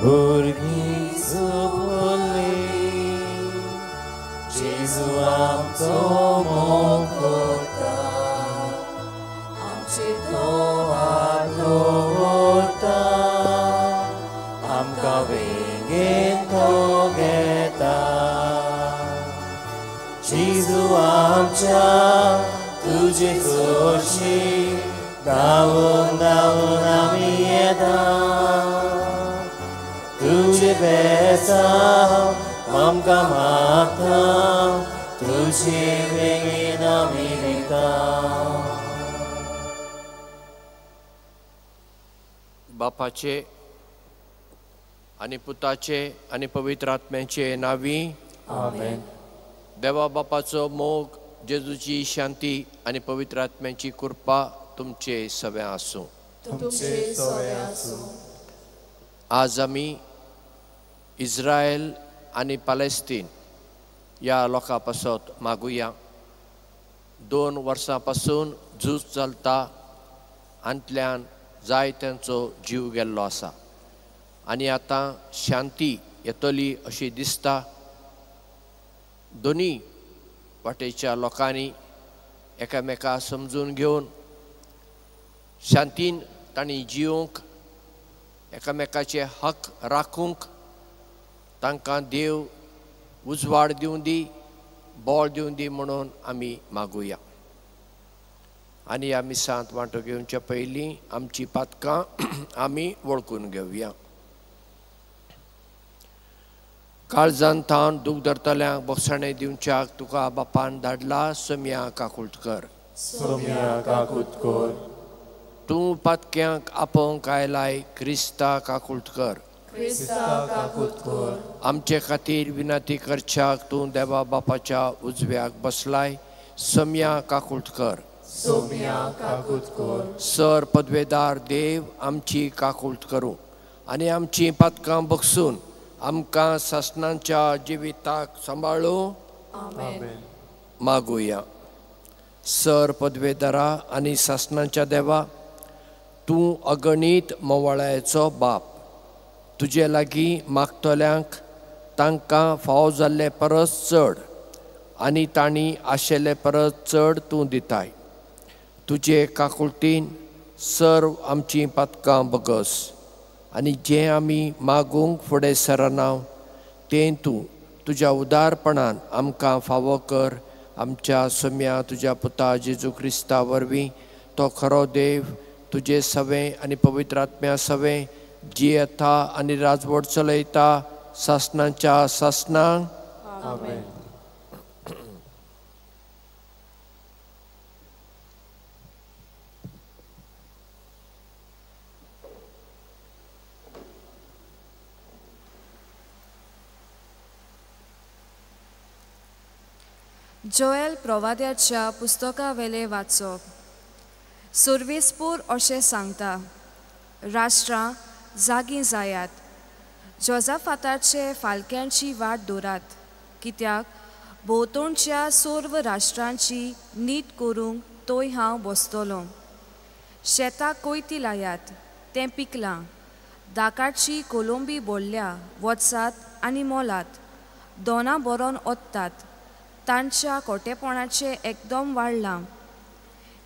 भुरगीं झोपली जेजू आमचो मोग करता आमचे दोहार दवरता आमकां बेगीन तो घेता जेजू आमच्या तुजे खोशी धांवून धांवून आमी येता तुजे बेसांव आमकां मागता तुजे बेगीन आमी दिता बापाचे आनी पुताचे आनी पवित्र आत्म्याचे नांवी आमेन. देवा बापाचो मोग जेजूची शांती आनी पवित्र आत्म्याची कृपा तुमचे सगळे आसूं. तुमचे सगळे आसूं. आज आमी इस्रायल आनी पॅलेस्तीन ह्या लोकां पासत मागुया. 2 वर्सां पासून झूज चलता हांतल्यान जायत्यांचो जीव गेल्लो आसा आनी आतां शांती येतली अशी दिसता. दोनी वाटेच्या लोकांनी एकामेकां समजून घेवन शांतीन तांणी जिवंक एकामेकाचे हक राखूंक तांकां देव उजवाड दिवं दी बोळ दिवं दी म्हणून आमी मागुया. आनी ह्या मिसांत वांटो घेवच्या पयलीं आमची पातकां आमी वळखून घेवया. काळजांत थावन दूख धरतल्यांक बोगसाणें दिवच्याक तुका बापान धाडला सोम्या काकुळकर. सोम्या काकुळकर. तूं पातक्यांक आपोवंक आयलाय क्रिस्ता काकुळकर. क्रिस्ता काकुळकर. आमचे खातीर विनंती करच्याक तूं देवा बापाच्या उजव्याक बसलाय सोम्या काकुळकर. सोम्या काकुळकर. सर पदवेदार देव आमची काकुळट करूं आनी आमची पातकां बगसून आमकां सासणांच्या जिविताक सांबाळूं मागुया. सर पदवेदारा आनी सासणांच्या देवा तूं अगणीत मोवाळ्याचो बाप. तुजे लागीं मागतल्यांक तांकां फावो जाल्ले परस चड आनी तांणी आशिल्ले परस चड तूं दिताय. तुजे काकुळटीन सर्व आमची पातकां बगस आनी जें आमी मागूंक फुडें सरना तें तूं तुज्या उदारपणान आमकां फावो कर. आमच्या सोम्या तुज्या पुता जेजू क्रिस्ता वरवीं तो खरो देव तुजे सवें आनी पवित्र आत्म्या सवें जी येता आनी राजवट चलयता सासणांच्या सासणांक. आमेन. जोएल प्रवाद्याच्या पुस्तका वेले वाचप. सुरवेस्पूर अशें सांगता राष्ट्रां जागी जायात जोजाफाताचे फालक्यांची वाट दवरात कित्याक भोंवतणच्या सर्व राष्ट्रांची नीट करूंक तोय हांव बसतलों. शेतां कोयती लायात तें पिकलां दाकाडची कोलंबी बोडल्या वचसात आनी मोलात. दोनां बरोन ओत्तात तांच्या खोटेपणाचें एकदम वाडलां.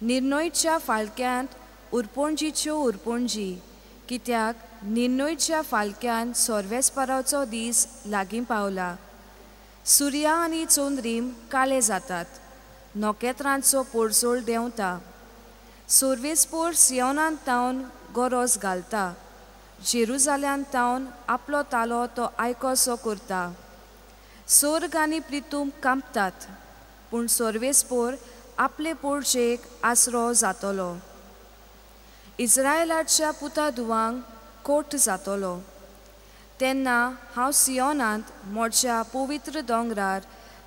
निर्णयच्या फालक्यांत उरपणजीच्यो उरपणजी कित्याक निर्णयच्या फालक्यान सोर्वेस्पराचो दीस लागीं पावला. सुर्या आनी चोंद्रीम काळे जातात नोकेत्रांचो पोरसोळ देंवता. सोर्वेस्पोर सियोनांत तावन गरज घालता. जेरुजाल्यांत तावन आपलो तालो तो आयकोसो करता. सोर्ग आनी प्रितूम कांपतात पूण सोर्वेस्पोर आपले पोरचेक आसरो जातलो. इस्रायलाच्या पुता धुवांक कोट जातलो. तेन्ना हांव सियोनांत मोडच्या पवित्र दोंगरार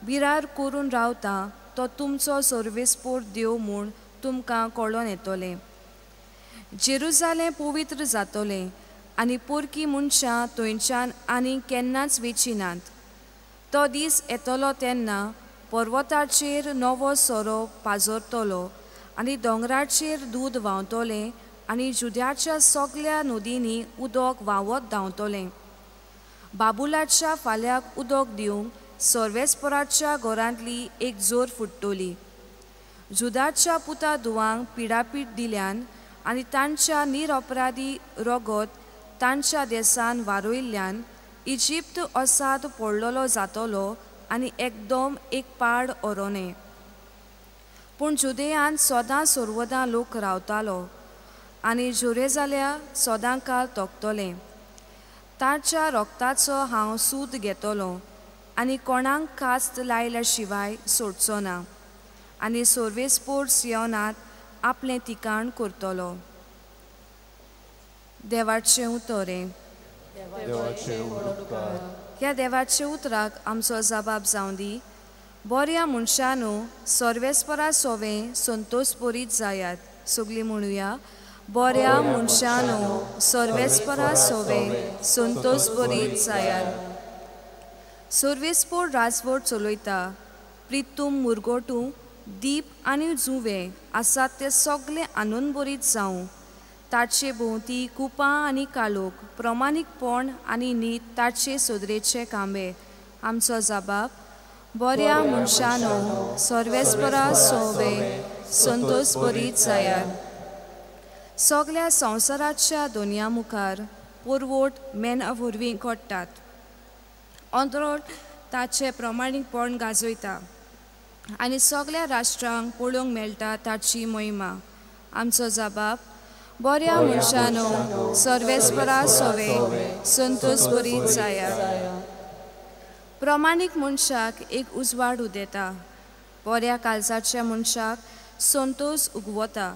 बिरार करून रावता तो तुमचो सोर्वेस्पोर देव म्हूण तुमकां कळोन येतोलें. जेरुजालें पवित्र जातोलें आनी पोरकी मनशां थंयच्यान आनी केन्नाच वेचिनात. तो दीस येतलो तेन्ना पर्वताचेर नवो सोरो पाजरतलो आनी दोंगराचेर दूद व्हांवतलें आनी जुद्याच्या सगळ्या नदींनी उदक व्हांवत धांवतलें. बाबुलाच्या फाल्याक उदक दिवंक सर्वेस्पराच्या घरांतली एक जोर फुट्टोली. जुदाच्या पुता धुवांक पिडापीट दिल्यान आनी तांच्या निरअपराधी रगत तांच्या देसान वारोयल्ल्यान इजिप्त असाद पडलोलो जातलो आनी एकदम एक पाड ओरोने. पूण जुदेयान सोदां सोर्वदां लोक रावतालो आनी जुरेजाल्या सोदां काल तोगतलें. ताच्या रोगताचो हांव सूद घेतलो आनी कोणाक कास्त लायल्या शिवाय सोडचो ना आनी सोर्वेस्पोर सियोनात आपलें ठिकाण करतलो. देवाचें उतोरें. देवाचे उपकार. ह्या देवाचे उतराक आमचो जबाब जावं दी. बऱ्या मनशांनो सर्वेस्परा सोवें संतोषपोरीत जायात. सगळीं म्हणुया, बऱ्या मनशांनो सर्वेस्परा सोवें संतोषपोरीत जायात. सर्वेस्पोर राजवट चलयता. प्रितूम मुरगोटू दीप आनी जुवे आसात ते सगळे आनंदभरीत जावं. ताचे भोंवती कुपां आनी कालोख, प्रमाणीकपण आनी नीत ताचे सोदरेचे कांबे. आमचो जबाब, बऱ्या मनशांनो सर्वेस्परा सोवें संतोषभरीत जायात. सगळ्या संवसाराच्या दोनया मुखार पुरवोट मेना वरवीं घडटात. अंतरोड ताचे प्रमाणीकपण गाजयता आनी सगळ्या राष्ट्रांक पळोवंक मेळटा ताची महिमा. आमचो जबाब, बऱ्या मनशांनो सर्वेस्परा सोवें संतोषभरीत जायात. प्रमाणीक मनशाक एक उजवाड उदेता. बऱ्या काळजाच्या मनशाक संतोष उगवता.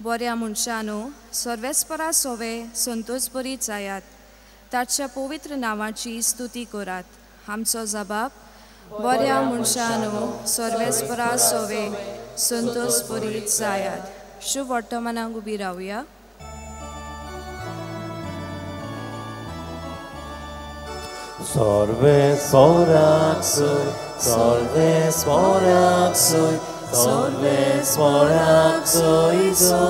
बऱ्या मनशांनो सर्वेस्परा सोवें संतोषभरीत जायात. ताच्या पवित्र नांवाची स्तुती करात. आमचो जबाब, बऱ्या मनशांनो सर्वेस्परा सोवें संतोषभरीत जायात. शुभ वर्तमानाक उबी रावया. सर्वेस्पराक सोय, सर्वेस्पराक सोय, सर्वेस्पराक सोयीचो.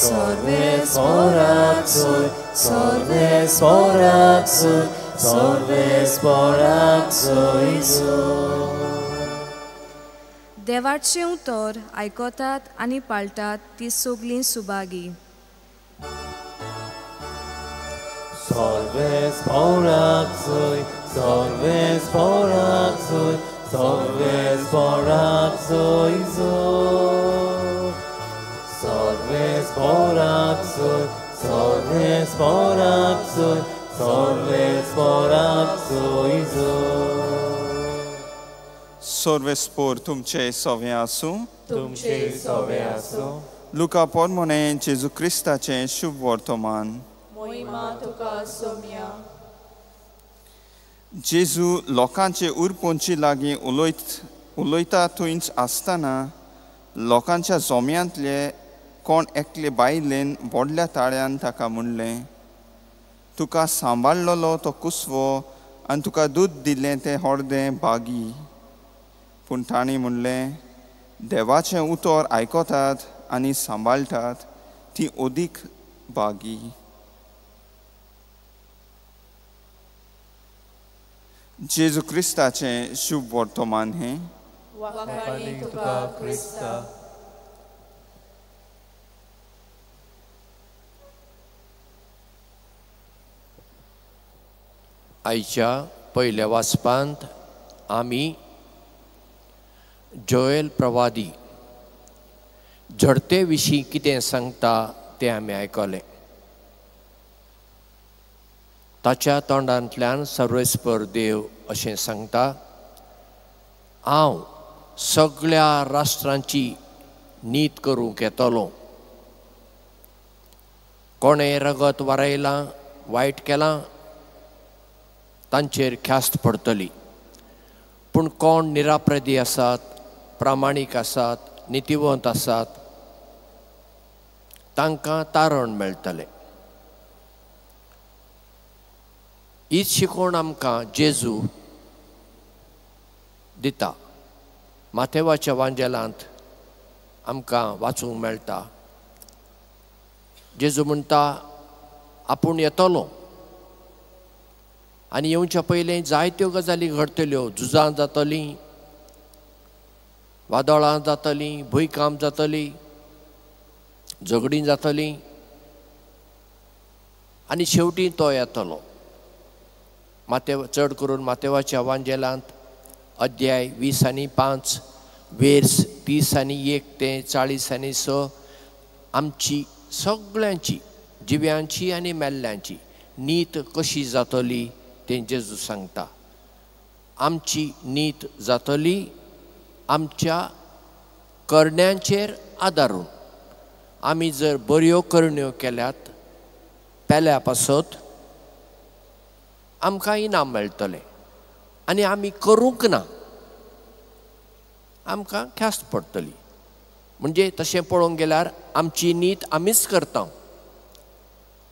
सर्वेस्पराक सोय, सर्वेस्पराक सोय, सर्वेस्पराक सोयीचो. देवाचें उतर आयकतात आनी पाळटात ती सगळीं सुभागी. सर्वेस्पराक सोय, सर्वेस्पराक सोय, सर्वेस्पराक सोयीचो. सर्वेस्पराक सोय, सर्वेस्पराक सोय, सर्वेस्पराक सोयीचो. सर्वेस्पोर तुमचे सोवें आसूं. तुमचे सोवें आसूं. लुका पोरमोने जेजू क्रिस्ताचें शुभ वर्तमान. मोहिमा तुका सोम्या. जेजू लोकांचे उरपोंची लागीं उलयता थंयच आसतना लोकांच्या जोम्यांतले कोण एकले बायलेन व्हडल्या ताळ्यान ताका म्हणलें, तुका सांबाळलोलो तो कुसवो आनी तुका दूद दिलें तें हॉर्दें बागी. पूण तांणी म्हणलें, देवाचें उतर आयकतात आनी सांबाळटात ती ओदीक बागी. जेजू क्रिस्ताचें शुभ वर्तमान हें. वखाणी तुका क्रिस्ता. आयच्या पयल्या वाचपांत आमी जोएल प्रवादी झडते विशीं कितें सांगता तें आमी आयकलें. ताच्या तोंडांतल्यान सर्वेस्पर देव अशें सांगता, हांव सगळ्या राष्ट्रांची नीत करूंक येतलो. कोणें रगत वारयलां, वायट केलां, तांचेर ख्यास्त पडटली. पूण कोण निरापराधी आसात, प्रामाणीक आसात, नितिवंत आसात, तांकां तारण मेळटलें. हीच शिकवण आमकां जेजू दिता. माथेवाच्या वांजेलांत आमकां वाचूंक मेळटा. जेजू म्हणटा, आपूण येतलो आनी येवच्या पयलीं जायत्यो गजाली घडटल्यो, झुजां जातलीं, वादळां जातलीं, भुंयकांप जातलीं, झगडीं जातलीं, आनी शेवटी तो येतलो. चड करून मातेवाच्या वांजेलांत अध्याय 20:5 वेर्स 30:1 ते 40:6 आमची सगळ्यांची जिव्यांची आनी मेल्ल्यांची नीत कशी जातली तें जेजू सांगता. आमची नीत जातली आमच्या करण्यांचेर आदारून. आमी जर बऱ्यो करण्यो केल्यात पेल्या पासत आमकां इनाम मेळटलें, आनी आमी करूंक ना आमकां ख्यास्त पडटली. म्हणजे तशें पळोवंक गेल्यार आमची नीत आमीच करता.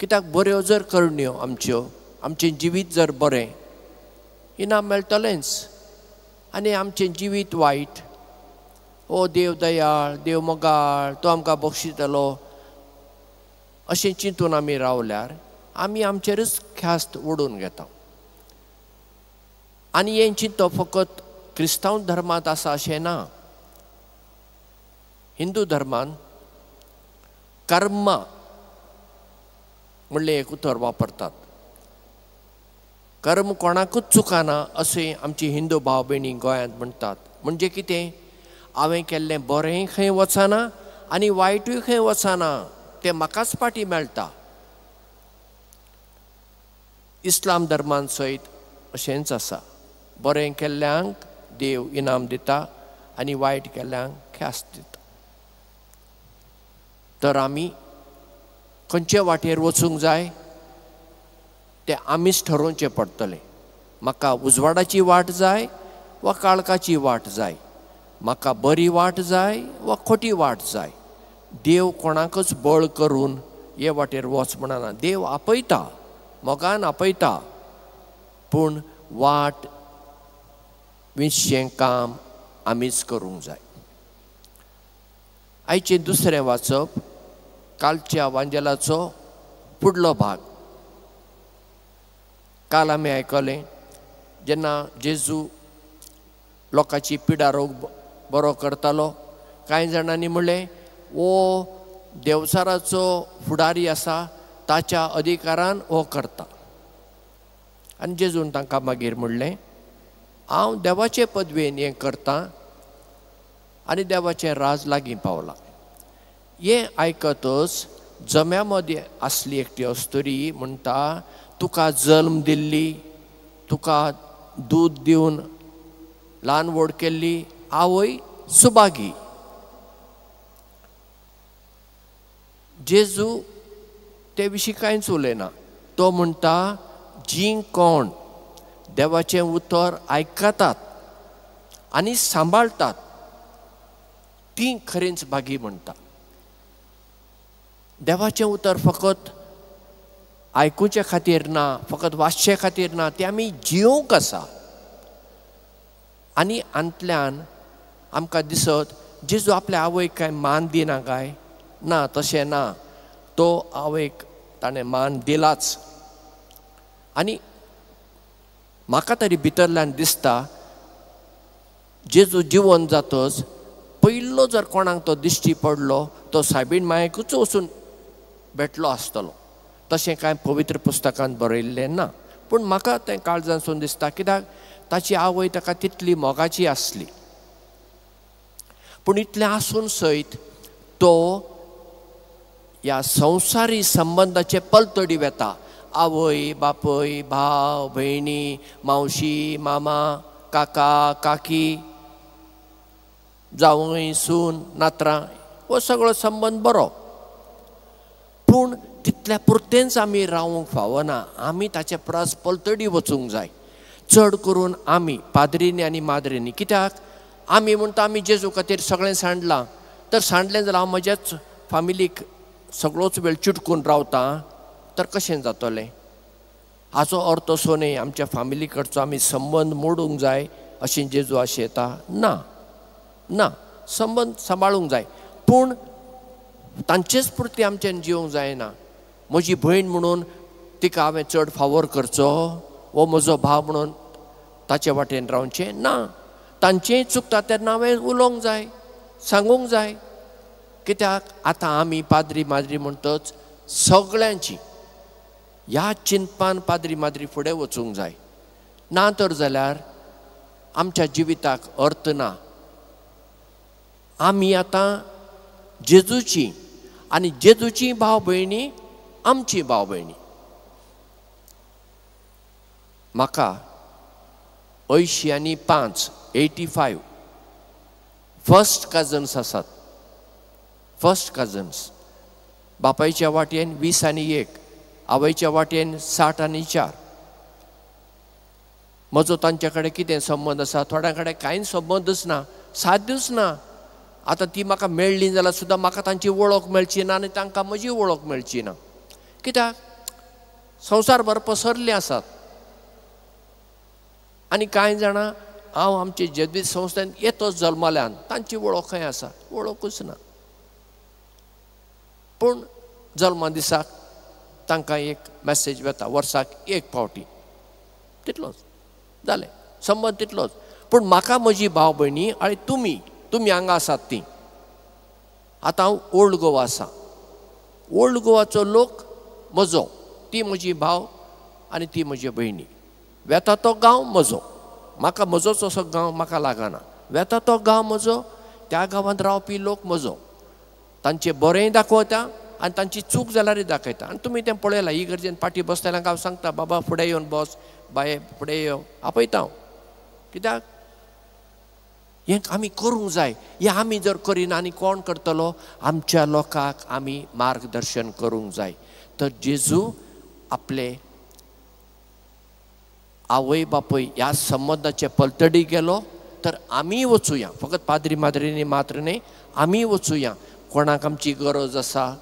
कित्याक बऱ्यो जर करण्यो आमच्यो, आमचें जिवीत जर बरें, इनाम मेळटलेंच. आनी आमचें जिवीत वायट, ओ देव दयाळ, देव मोगाळ, तो आमकां बक्षितलो, अशें चिंतून आमी रावल्यार आमी आमचेरच ख्यास्त ओडून घेता. आनी हें चिंतो फकत क्रिस्तांव धर्मांत आसा अशें ना. हिंदू धर्मान कर्म म्हणलें एक उतर वापरतात. कर्म कोणाकूच चुकाना अशें आमची हिंदू भाव भयणी गोंयांत म्हणटात. म्हणजे कितें? हांवें केल्लें बरें खंय वचना आनी वायटूय खंय वचना, तें म्हाकाच फाटीं मेळटा. इस्लाम धर्मान सयत अशेंच आसा. बरें केल्ल्यांक देव इनाम दिता आनी वायट केल्ल्यांक ख्यास्त दिता. तर आमी खंयचे वाटेर वचूंक जाय तें आमीच ठरोवचें पडटलें. म्हाका उजवाडाची वाट जाय वा काळखाची वाट जाय, म्हाका बरी वाट जाय वा खोटी वाट जाय. देव कोणाकच बळ करून हे वाटेर वच म्हणना. देव आपयता, मोगान आपयता, पूण वाट विशें काम आमीच करूंक जाय. आयचें दुसरें वाचप कालच्या वांजेलाचो फुडलो भाग. काल आमी आयकलें जेन्ना जेजू लोकांची पिडा रोग बरो करतालो, कांय जाणांनी म्हणलें वो देवचाराचो फुडारी आसा, ताच्या अधिकारान हो करता. आनी जेजून तांकां मागीर म्हणलें, हांव देवाचे पदवेन हें करतां आनी देवाचें राज लागीं पावलां. हें आयकतच जम्या मदीं आसली एकटी अस्तुरी म्हणटा, तुका जल्म दिल्ली, तुका दूद दिवन ल्हान व्हड केल्ली आवय सुभागी. जेजू ते विशीं कांयच उलयना. तो म्हणटा, जीं कोण देवाचें उतर आयकतात आनी सांबाळटात तीं खरेंच भागी म्हणटा. देवाचें उतर फकत आयकुचे खातीर ना, फकत वाचचे खातीर ना, तें आमी जिवंक आसा. आनी अंतल्यान आमकां दिसत जेजू आपल्या आवयक कांय मान दिना काय? ना, तशें ना. तो आवयक ताणें मान दिलाच. आनी म्हाका तरी भितरल्यान दिसता जेजू जिवन जातच पयलो जर कोणाक तो दिश्टी पडलो तो सायबीण मायेकूच वचून भेटलो आसतलो. तशें कांय पवित्र पुस्तकांत बरयल्लें ना, पूण म्हाका तें काळजांसून दिसता. कित्याक ताची आवय ताका तितली मोगाची आसली. पूण इतलें आसून सयत तो ह्या संवसारी संबंदाचे पलतडी वेता. आवय बापय, भाव भयणी, मावशी मामा, काका काकी, जावय सून नात्रां, हो सगळो संबंद बरो. पूण तितल्या पुरतेंच आमी रावूंक फावना. आमी ताचे परस पलतडी वचूंक जाय. चड करून आमी पाद्रीनी आनी माद्रीनी. कित्याक आमी म्हणटा आमी जेजू खातीर सगळें सांडलां, तर सांडलें जाल्यार हांव म्हज्याच फामिलीक सगळोच वेळ चिटकून रावता, तर कशें जातलें? हाचो अर्थ असो न्ही आमच्या फामिली कडचो आमी संबंद मोडूंक जाय अशें जेजू आशेता. ना ना, संबंद सांबाळूंक जाय, पूण तांचेच पुरती आमच्यान जिवंक जायना. म्हजी भयण म्हणून तिका हांवें चड फावोर करचो वो म्हजो भाव म्हणून ताचे वाटेन रावचें ना. तांचेंय चुकता तेन्ना हांवें उलोवंक जाय, सांगूंक जाय. कित्याक आतां आमी पाद्री माद्री म्हणटच सगळ्यांची ह्या चिंतपान पाद्री माद्री फुडें वचूंक जाय. ना तर जाल्यार आमच्या जिविताक अर्थ ना. आमी आतां जेजूची आनी जेजूची भाव भयणी आमची भाव भयणी. म्हाका 85 फर्स्ट कजन्स आसात. फर्स्ट कजन्स बापायच्या वाटेन 20 आवयच्या वाटेन 60 म्हजो तांच्या कडेन कितें संबंद आसा? थोड्यां कडेन कांय संबंदच ना, साद्यूच ना. आतां ती म्हाका मेळ्ळी जाल्यार सुद्दां म्हाका तांची वळख मेळची ना आनी तांकां म्हजी वळख मेळची ना. कित्याक संवसारभर पसरले आसात. आनी कांय जाणां हांव आमचे जेजूत संस्थेन येतोच जल्मल्यान तांची वळख खंय आसा? वळखूच ना. पूण जल्मा दिसाक तांकां एक मॅसेज वता, वर्साक एक फावटी, तितलोच जालें, संबंद तितलोच. पूण म्हाका म्हजी भाव भयणी आनी तुमी हांगा आसात ती. आतां हांव ओल्ड गोवा आसा. ओल्ड गोवाचो लोक म्हजो, ती म्हजी भाव आनी ती म्हजी भयणी. वेता तो गांव म्हजो, म्हाका म्हजोच असो गांव म्हाका लागना. वेता तो गांव म्हजो, त्या गांवांत रावपी लोक म्हजो. तांचें बरेंय दाखयता आनी तांची चूक जाल्यारय दाखयता. आनी तुमी तें पळयलां, इगर्जेन पाटी बसतल्याक हांव सांगता, बाबा फुडें येवन बस, बाये फुडें यो, आपयता हांव. कित्याक हें आमी करूंक जाय. हें आमी जर करिना आनी कोण करतलो? आमच्या लोकांक आमी मार्गदर्शन करूंक जाय. तर जेजू आपले आवय बापूय ह्या संबंदाचे पलतडी गेलो तर आमी वचुया. फकत पाद्री माद्रीनी मात्र न्ही, आमी वचुया. कोणाक आमची गरज आसा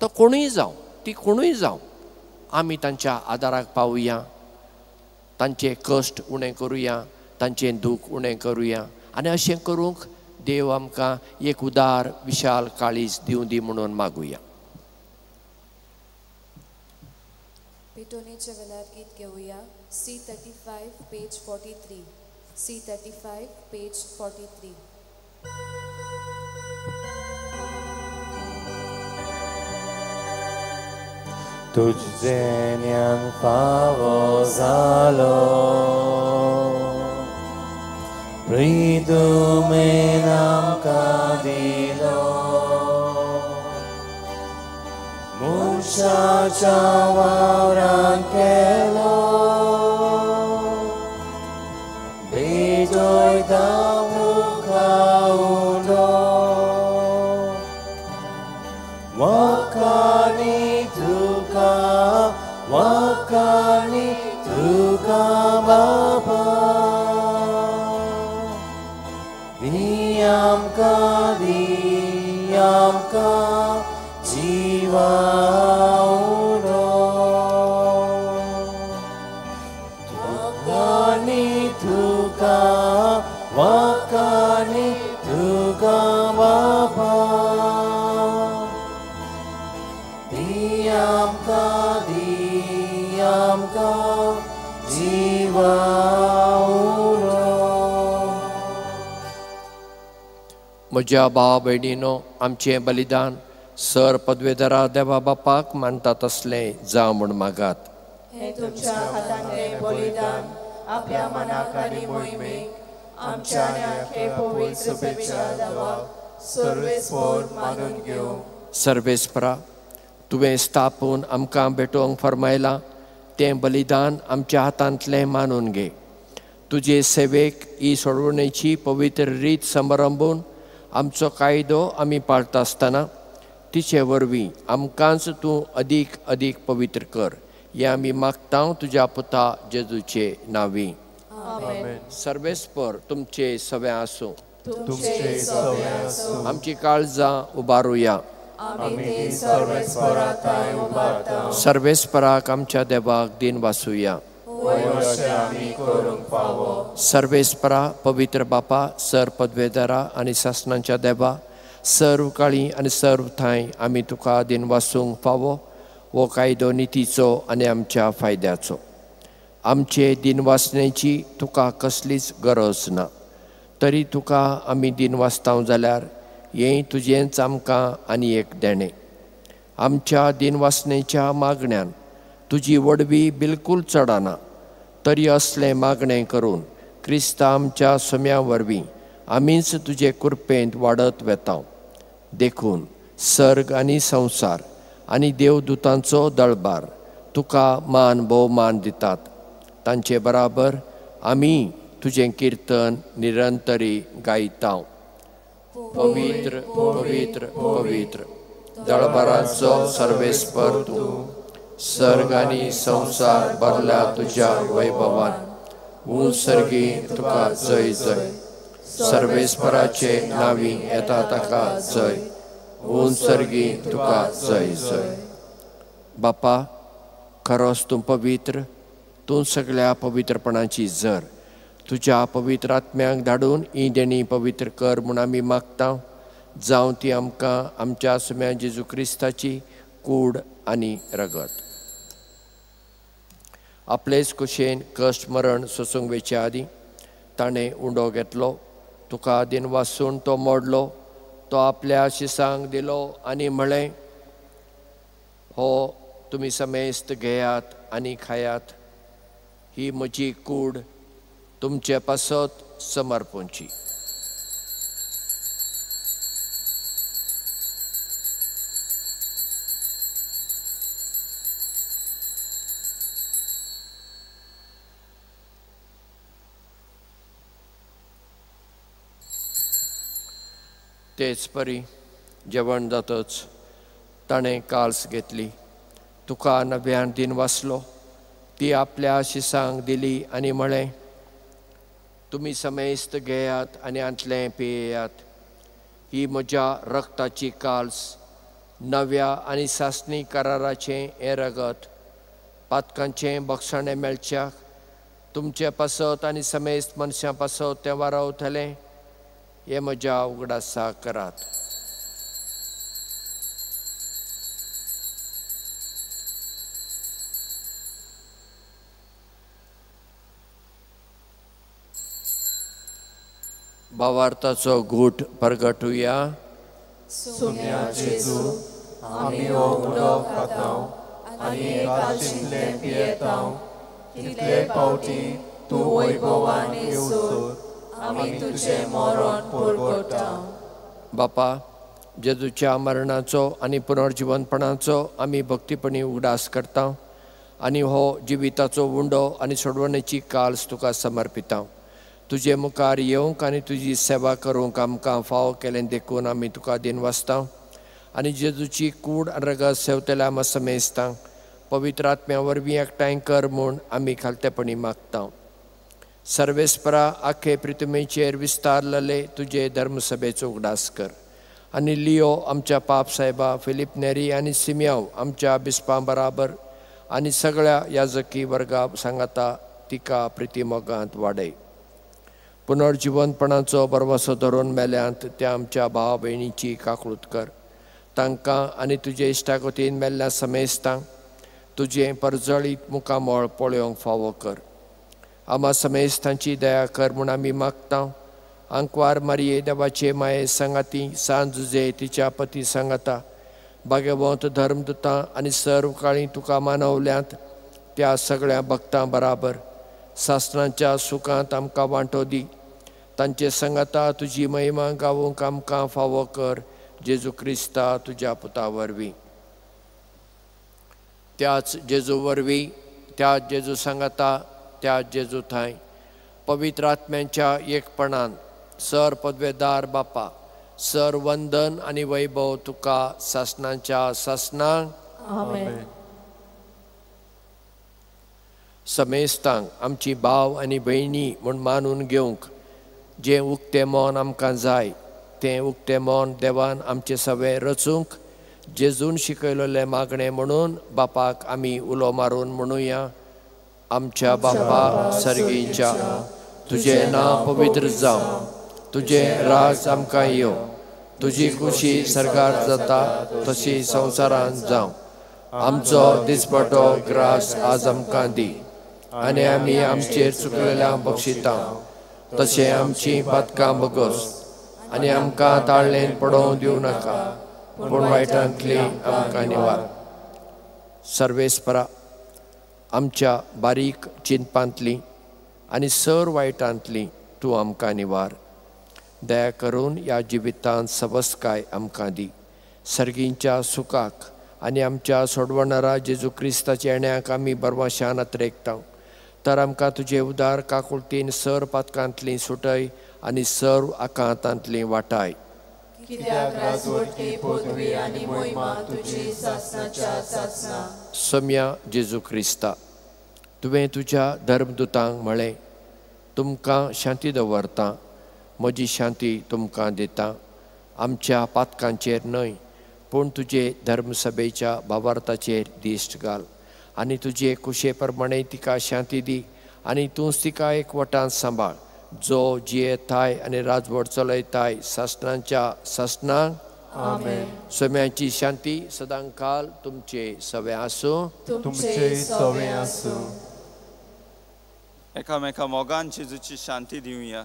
तो कोणूय जावं, ती कोणूय जावं, आमी तांच्या आदाराक पावुया. तांचे कश्ट उणें करुया, तांचें दूख उणें करुया. आनी अशें करूंक देव आमकां एक उदार विशाल काळीज दिवं दी म्हणून मागुया. पेटोनेच्या वेळार गीत घेवया. C35 page 43. C35 page 43. तुझे ज्ञान फावो जालो, प्रिदुमेन आमकां दिलो. मनशाच्या वावरांत केलो, बेजोयदा मुखावलो. वाकानी तुका बाबा, दी आमकां जिवा उरो. वाकानी तुका बाबा, दी आमकां जिवा उरो. म्हज्या भाव भयणीनो, आमचें बलिदान सर पदवेधरा देवा बापाक मानता तसलें जावं म्हूण मागात. हे तुमच्या हातांतलें बलिदान आपल्या मनाक आनी मोहिमेक आमच्या आनी आख्खे पवित्र सभेच्या देवाक सर्वेस्पर मानून घेवं. सर्वेस्परा, तुवें स्थापून आमकां भेटोवंक फरमायलां तें बलिदान आमच्या हातांतलें मानून घे. तुजे सेवेक ही सोडवणेची पवित्र रीत समारंभून आमचो कायदो आमी पाळटा आसतना तिचे वरवीं आमकांच तूं अदीक पवित्र कर. हें आमी मागता तुज्या पुता जेजूचे नांवी. सर्वेस्पर तुमचे सवे आसूं. आमची काळजां उबारुया. सर्वेस्पराक आमच्या देवाक दिन वासुया. सर्वेस्परा पवित्र बापा, सर पदवेधरा आनी शासनाच्या देवा, सर्व काळी आनी सर्व थाय आमी तुका दिन वासूंक फावो. हो कायदो नितीचो आनी आमच्या फायद्याचो. आमचे दिनवासनेची तुका कसलीच गरज ना, तरी तुका आमी दिनवासताव जाल्यार हें तुजेंच आमकां आनी एक देणें. आमच्या दिनवासनेच्या मागण्यान तुजी वडवी बिलकूल चडना, तरी असलें मागणें करून क्रिस्ता आमच्या सोम्या वरवीं आमीच तुजे कृपेंत वाडत वेताव. देखून सर्ग आनी संवसार आनी देवदूतांचो दळबार तुका मान भोवमान दितात. तांचे बराबर आमी तुजें किर्तन निरंतरी गायताव. पवित्र पवित्र पवित्र दळबारांचो सर्वेस्पर तूं, सर्ग आनी संवसार भरल्या तुज्या वैभवान. सर्गी तुका जय जय. सर्वेस्पराचे नावी येता ताका जय. सर्गी तुका जय जय. बापा, खरोच तूं पवित्र. तूं सगळ्या पवित्रपणाची जर. तुज्या पवित्र आत्म्याक धाडून ही देणी पवित्र कर म्हूण आमी मागता. जावं ती आमकां आमच्या सोम्या जेजू क्रिस्ताची कूड आनी रगत. आपलेच कुशेन कश्ट मरण सोसूंक वेचे आदीं ताणें उंडो घेतलो. तुका दिन वासून तो मोडलो. तो आपल्या शिसांक दिलो आनी म्हळें, हो तुमी समेस्त घेयात आनी खायात. ही म्हजी कूड तुमचे पासत समर्पूंची. तेच परी जेवण जातच ताणें काल्स घेतली. तुका नव्यान दिन वाचलो. ती आपल्या शिसांक दिली आनी म्हळें, तुमी समेस्त घेयात आनी आंतलें पियेयात. ही म्हज्या रक्ताची काल्स, नव्या आनी सासणी कराराचें हें रगत. पातकांचें भक्षणें मेळच्याक तुमचे पासत आनी समेस्त मनशां पासत तें वारावतलें. हे म्हज्या उगडासा करात. भावार्थाचो घूट परगटुया. सोम्या जेजू, आमी हो उडो खाताव आनी कालचितलें पियेताव. तितले फावटी तूं वैभवान येवसोर आमी तुजें मरण परगटाव. बापा, जेजूच्या मरणाचो आनी पुनर्जिवनपणाचो आमी भक्तीपणी उगडास करता आनी हो जिविताचो उंडो आनी सोडवणेची काल्स तुका समर्पिता. तुजे मुखार येवंक आनी तुजी सेवा करूंक आमकां फाव केलें देखून आमी तुका दिन वाचता आनी जेजूची कूड आनी रगत सेवतल्या आमी समेजता. पवित्र आत्म्या वरवीं एकठांय कर म्हूण आमी खालतेपणी मागता. सर्वेस्परा आखे पृथ्वीचेर विस्तारलेले तुजे धर्मसभेचो उगडास कर. आनी लियो आमच्या पाप साहेबा, फिलिप नेरी आनी सिमियाव आमच्या बिस्पां बराबर आनी सगळ्या याजकी वर्गा सांगाता तिका प्रितीमोगांत वाडय. पुनर्जिवनपणाचो बरवसो धरून मेल्यांत त्या आमच्या भाव भयणीची काकळूत कर. तांकां आनी तुजे इश्टागतीन मेल्ल्या समेस्तांक तुजें परजळीत मुखामोळ पळोवंक फावो कर. आमा समेस्तांची दया कर म्हूण आमी मागता. आंकवार मारये देवाचे माये सांगाती, सांजुजे तिच्या पती सांगाता, भाग्यवंत धर्मदुतां आनी सर्व काळी तुका मानवल्यांत त्या सगळ्या भक्तां बराबर सासणांच्या सुखांत आमकां वांटो दी. तांचे सांगाता तुजी महिमा गावूंक आमकां फावो कर. जेजू क्रिस्ता तुज्या पुता वरवीं. त्याच जेजू वरवीं, त्याच जेजू सांगाता, त्या जेजू थंय पवित्र आत्म्यांच्या एकपणान सर पदवेदार बापा, सर वंदन आनी वैभव तुका सासणांच्या सासणांक. आमेन. समेस्तांक आमची भाव आनी भयणी म्हूण मानून घेवंक जें उक्तें मोन आमकां जाय तें उक्तें मोन देवान आमचे सवे रचूंक जेजून शिकयलेलें मागणें म्हणून बापाक आमी उलो मारून म्हणुया. आमच्या बापा सर्गीच्या, तुजें नांव पवित्र जावं. तुजें राज आमकां येवं. तुजी खुशी सर्गार जाता तशी संवसारांत जावं. आमचो दिसपटो ग्रास आज आमकां दी आनी आमी आमचेर चुकलेल्यांक बक्षिता, तशें आमची पातकां बगस आनी आमकां ताळणेन पडोवंक दिवं नाका, पूण वायटांतली आमकां निवार. सर्वेस्परा, आमच्या बारीक चिंतपांतली आनी सर वायटांतली तूं आमकां निवार. दया करून ह्या जिवितांत सबस्काय आमकां दी. सर्गींच्या सुखाक आनी आमच्या सोडवणारा जेजू क्रिस्ताच्या येण्याक आमी बरवाशान अत्रेकता. तर आमकां तुजे उदार काकुळतीन सर पातकांतली सुटय आनी सर्व आकांतांतली वाटाय. कित्याक राजवटी, पदवी आनी मोहिमा तुजी सासणाच्या सासना. सम्या जेजू क्रिस्ता, तुवें तुज्या धर्मदुतांक म्हळें, तुमकां शांती दवरतां, म्हजी शांती तुमकां दितां. आमच्या पातकांचेर न्हय, पूण तुजे धर्मसभेच्या भावार्थाचेर दिश्ट घाल आनी तुजे कुशे प्रमाणे तिका शांती दी. आनी तूंच तिका एकवटान सांबाळ, जो जियेताय आनी राजवट चलयताय सासणांच्या सासणांक. आमेन. सोम्याची शांती सदांकाल तुमचे सवे आसूं. तुमचे सवे आसूं. एकामेका मोगान जेजूची शांती दिवया.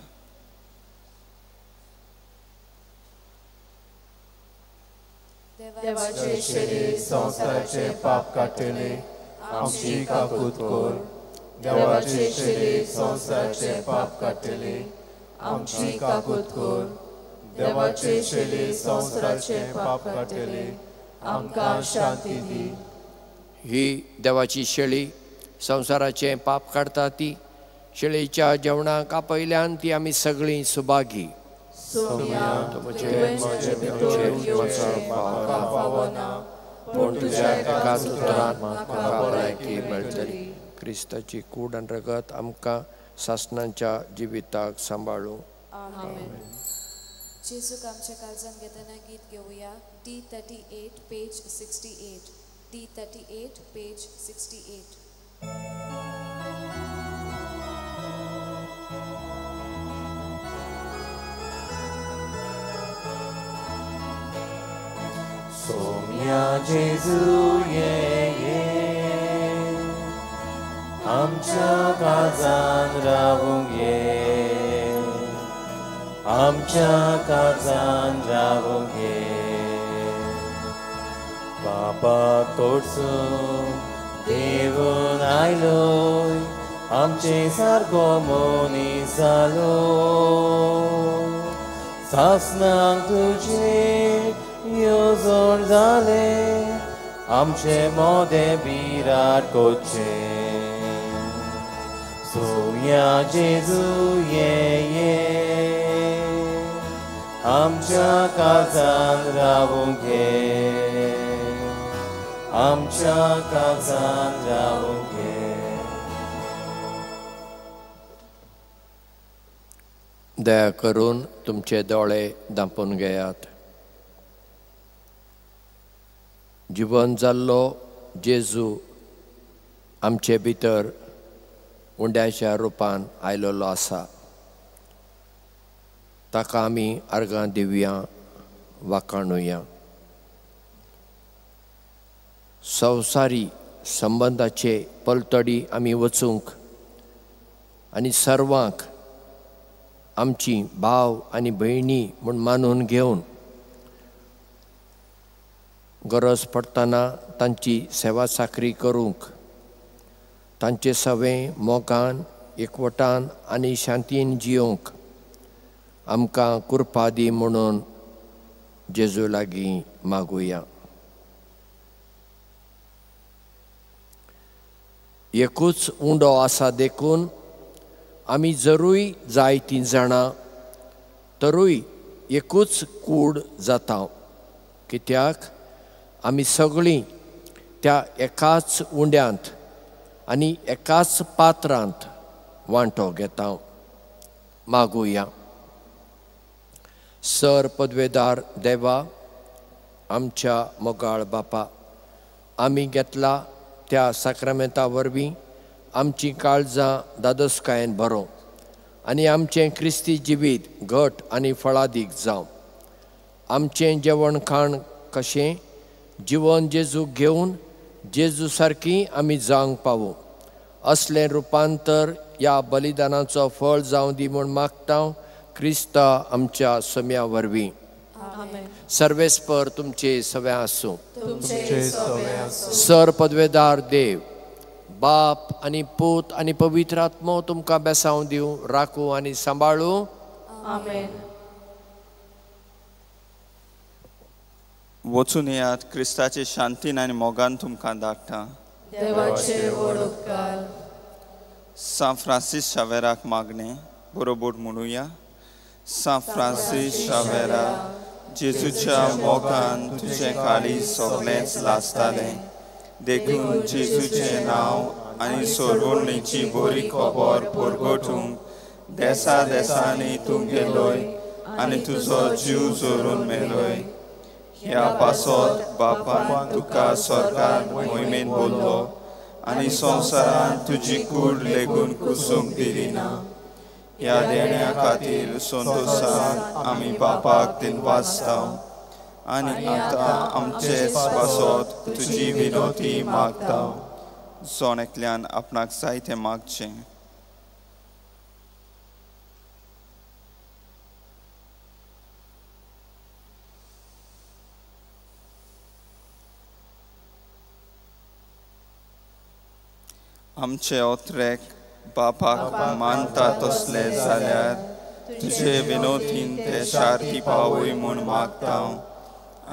देवाचे शरीर संसाराचे पाप काटले, आमची काकूत कोर. देवाचे शरीर संसाराचे पाप काटले, आमची काकूत कोर. देवाचे शरीर संसाराचे पाप काटले, आमकां शांती दी. ही देवाची शेळी संवसाराचें पाप काडटा ती. शेळीच्या जेवणाक आपयल्यान ती आमी सगळीं सुभागी. पूण तुज्या एकाच उतरान म्हाका भलायकी मेळटली. क्रिस्ताची कूड आनी रगत आमकां सासणांच्या जिविताक सांबाळूं. जेजूक आमच्या काळजान घेतना गीत घेवया. D38 page 68. D38 page 68. Saumya जेजू ये आमच्या काळजान रावूंक ये, आमच्या काळजान रावूंक ये. पापाक तोडसून देवून आयलोय, आमचे सारको मनीस जालो. सासणांक तुजे येवजण जाले, आमचे मोदे बिराट कोचे. सोम्या जेजू ये आमच्या काळजान रावूंक ये, आमच्या काळजान रावूंक ये. दया करून तुमचे दोळे धांपून घेयात. जिवन जाल्लो जेजू आमचे भितर उंड्याच्या रुपान आयलोलो आसा. ताका आमी अर्गां दिवया, वाखाणुया. संवसारी संबंदाचे पलतडी आमी वचूंक आनी सर्वांक आमची भाव आनी भयणी म्हूण मानून घेवन गरज पडटना तांची सेवा साकरी करूंक, तांचे सवें मोगान एकवटान आनी शांतीन जियोंक आमकां कृपा दी म्हणून जेजू लागीं मागुया. एकूच उंडो आसा देखून आमी जरूय जायतीं जाणां तरूय एकूच कूड जाता. कित्याक आमी सगळीं त्या एकाच उंड्यांत आनी एकाच पात्रांत वांटो घेता. मागुया. सर पदवेदार देवा, आमच्या मोगाळ बापा, आमी घेतला त्या साक्रामेंता वरवीं आमची काळजां दादोसकायेन भरो आनी आमचें क्रिस्ती जिवीत घट आनी फळादीक जावं. आमचें जेवण खाण कशें जिवन जेजूक घेवन जेजू सारकीं आमी जावंक पावूं. असलें रुपांतर ह्या बलिदानाचो फळ जावं दी म्हूण मागता क्रिस्ता आमच्या सम्या वरवीं. सर्वेस्पर तुमचे सवे आसूं. सर पदवेदार देव, बाप आनी पूत आनी पवित्र आत्मो तुमकां बेसांव दिवं, राखूं आनी सांबाळूं. वचून येयात, क्रिस्ताचे शांतीन आनी मोगान तुमकां धाडटा. सा फ्रांसीस शावेराक मागणे बरोबर म्हणुया. सा फ्रांसीस शावेरा, जेजूच्या मोगान तुझें काळीज सगळेंच लासतालें. देखून जेजूचें नांव आनी सोडवणेची बरी खबर परगटूंक देसा देसांनी तूं गेलोय आनी तुजो जीव जोरून मेलोय. ह्या पासत बापान तुका स्वर्गांत मोहिमेन बोल्लो आनी संवसारान तुजी कूड लेगून कुसूंक दिली ना. ह्या देण्या खातीर संतोशान आमी बापाक दिनवासतां आनी आतां आमचेच पासत तुजी विनोती मागता. सोनेकल्यान आपणाक जाय तें मागचें. आमचे ओत्रेक बापाक मानता तसले जाल्यार तुजे विनोतीन ते शार्ती पावय म्हूण मागता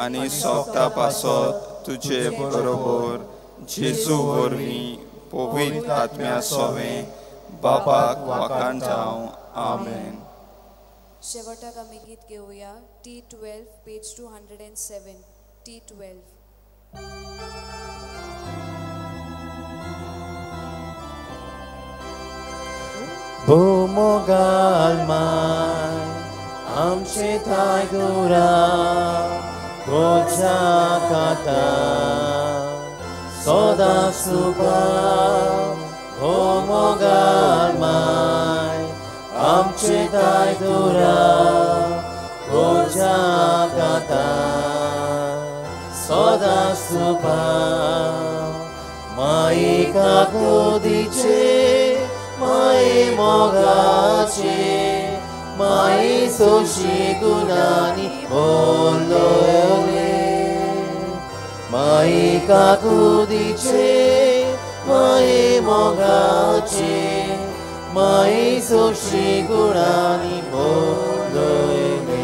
आनी सोगता पासत तुजे बरोबर जेजू वरवीं पवित्र आत्म्या सोवें बापाक वाकांतांव. आमेन. शेवटाक आमी गीत घेवया. T12 page 207. T12. Bumogalmai amche taigura gocha kata soda supa. Bumogalmai amche taigura gocha kata soda supa. Mai kakodice mai mogace mai soshi gunani bollole. Mai kakudice mai mogace mai soshi gunani bollole.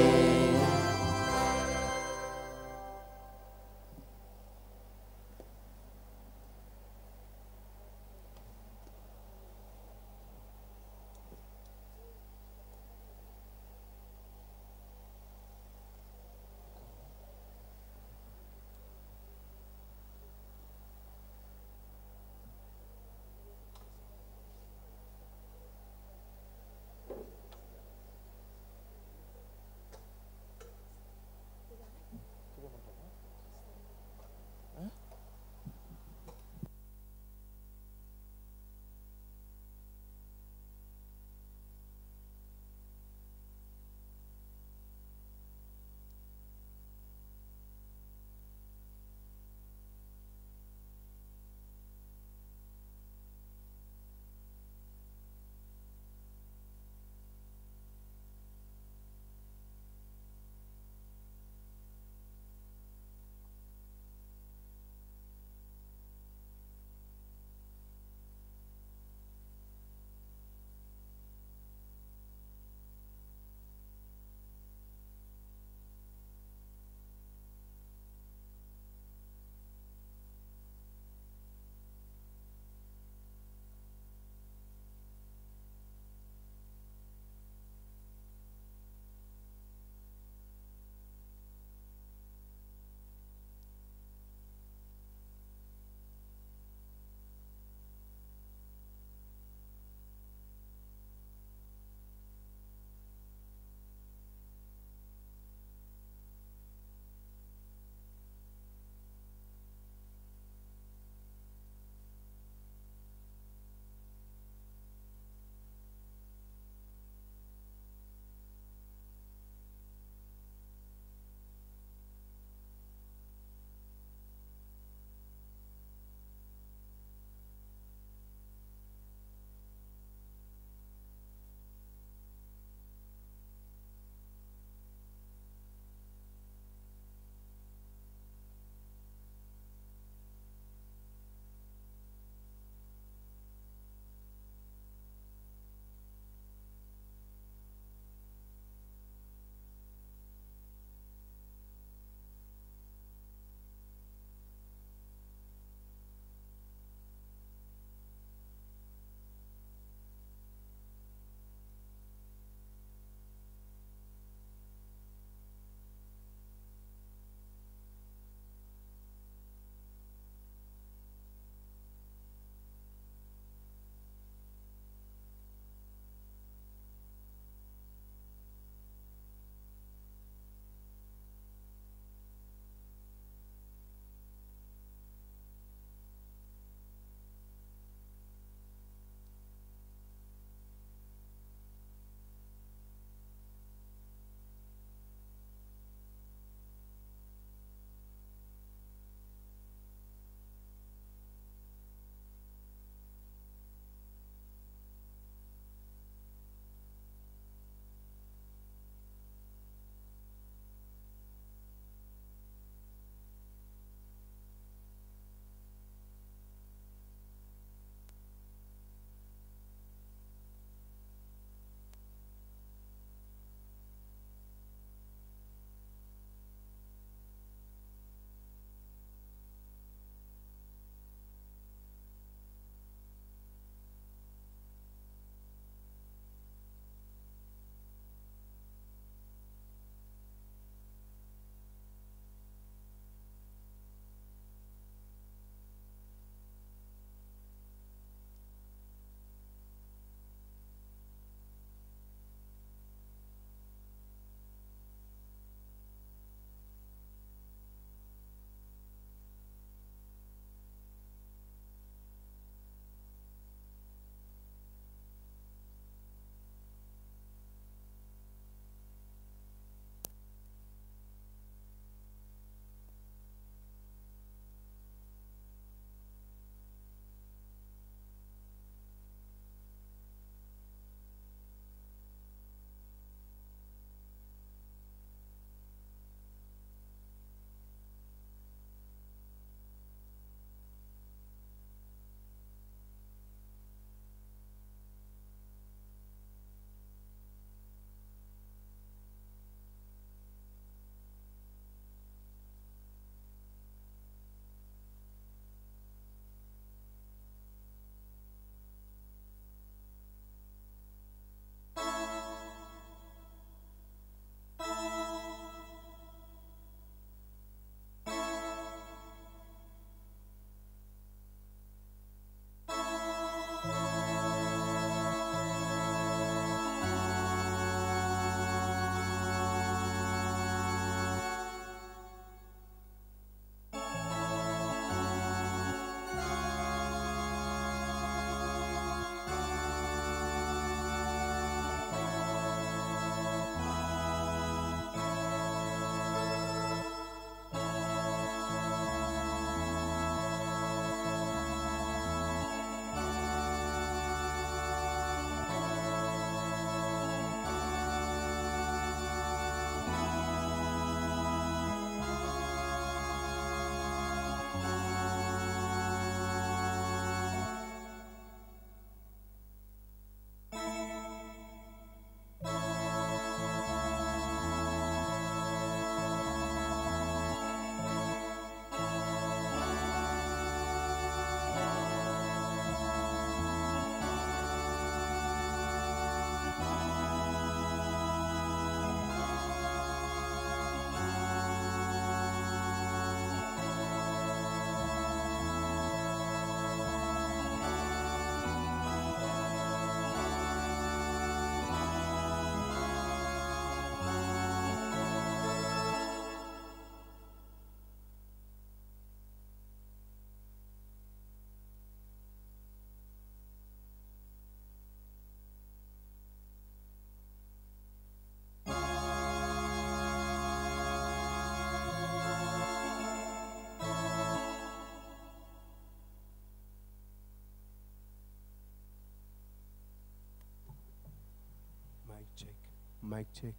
Mic check.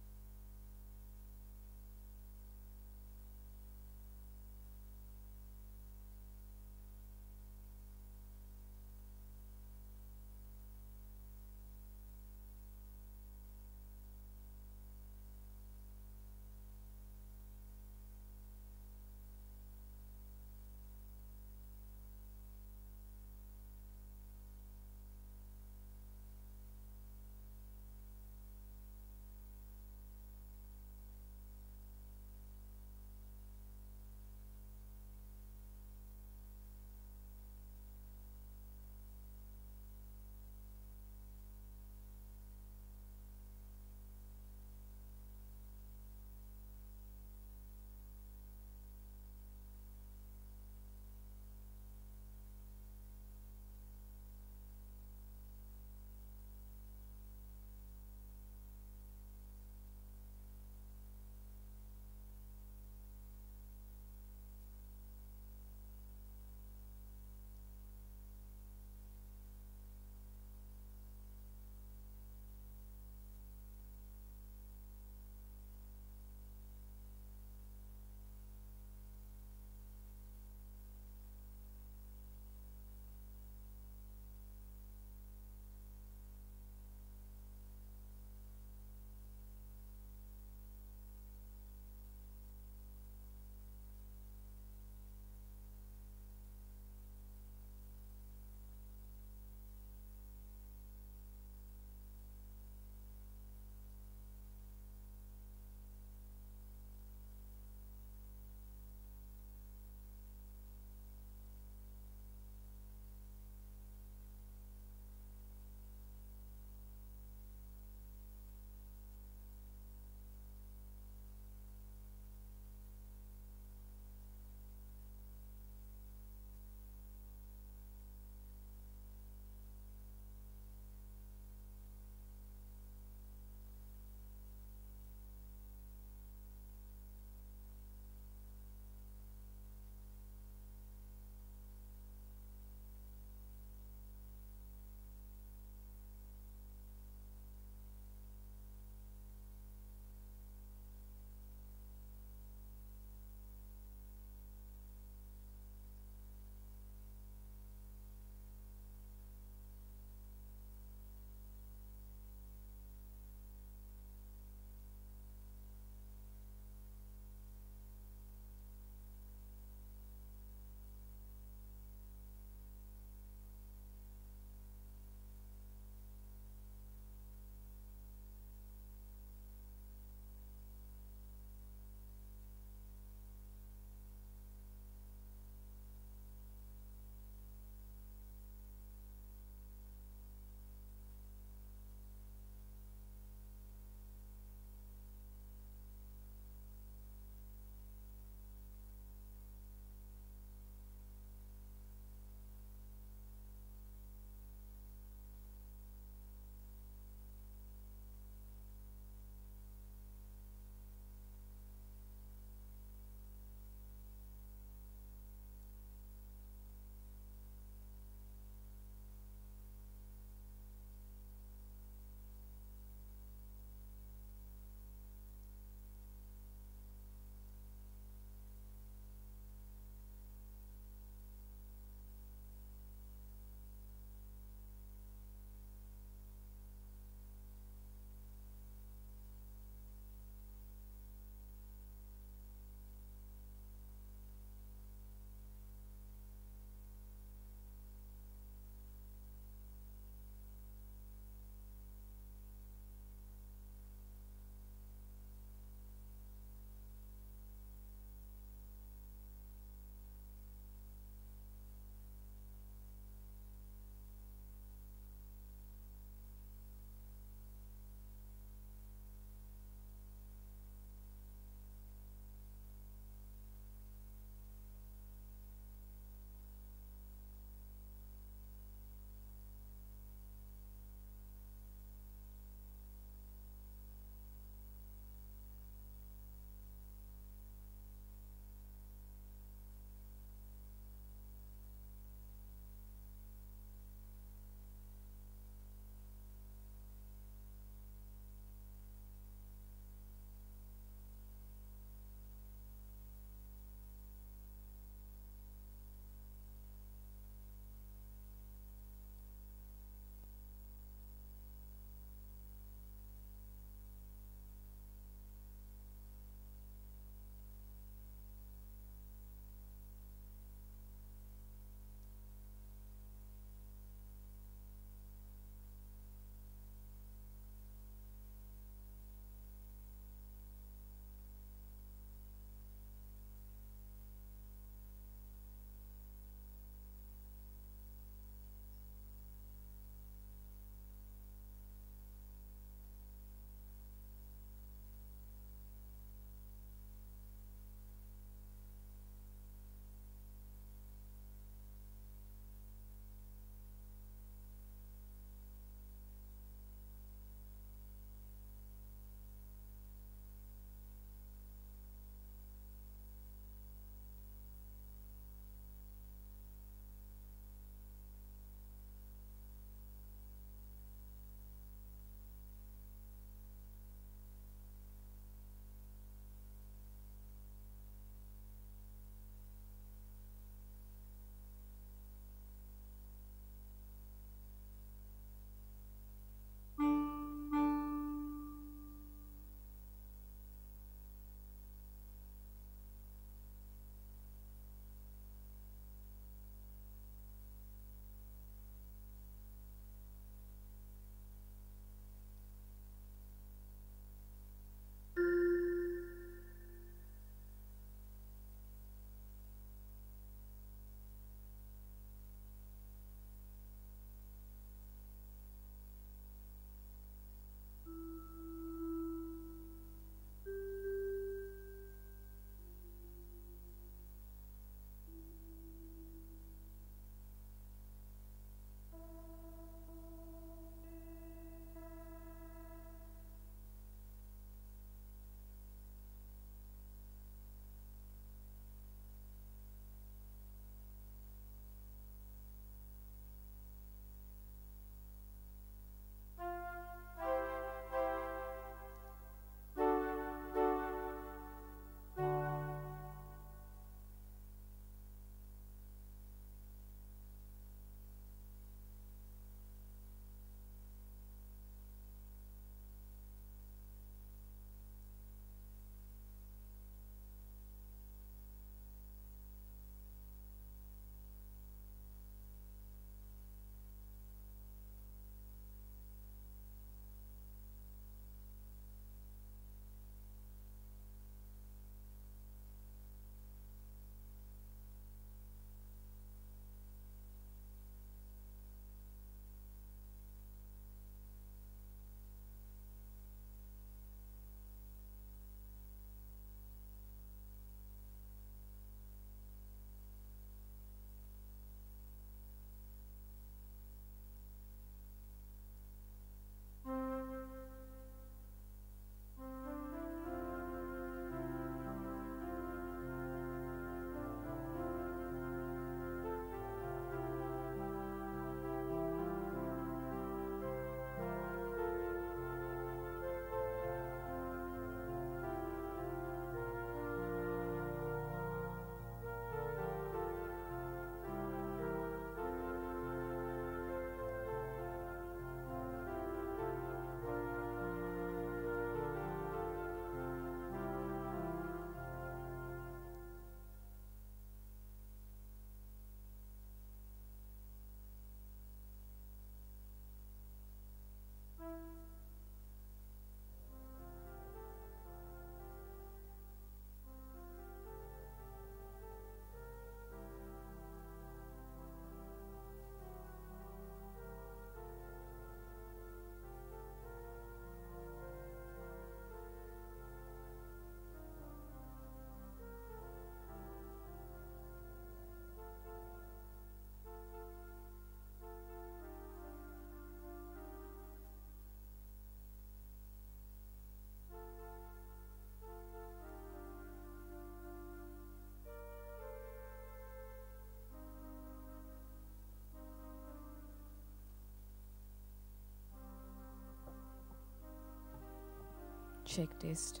Check test.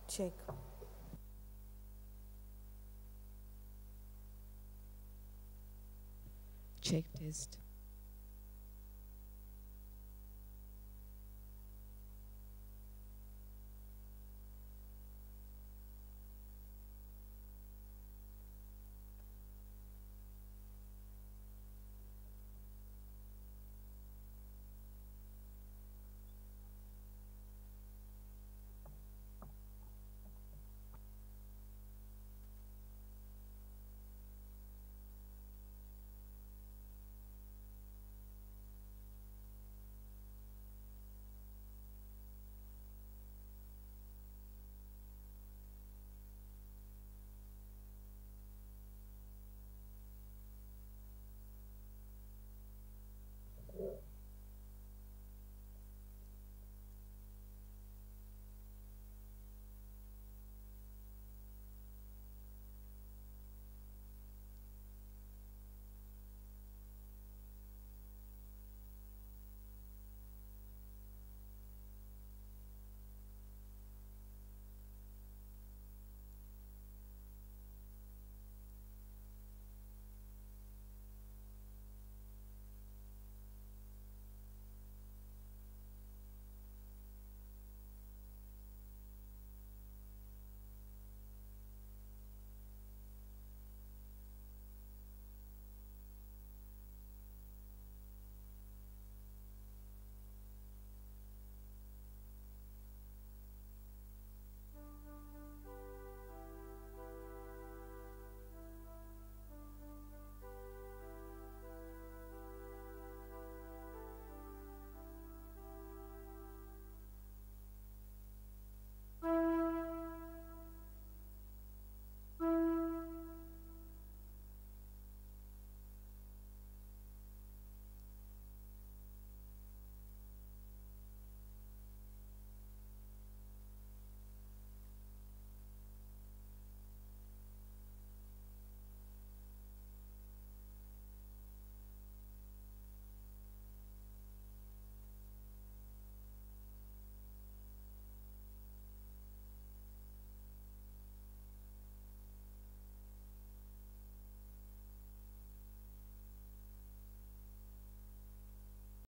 Check. Check test.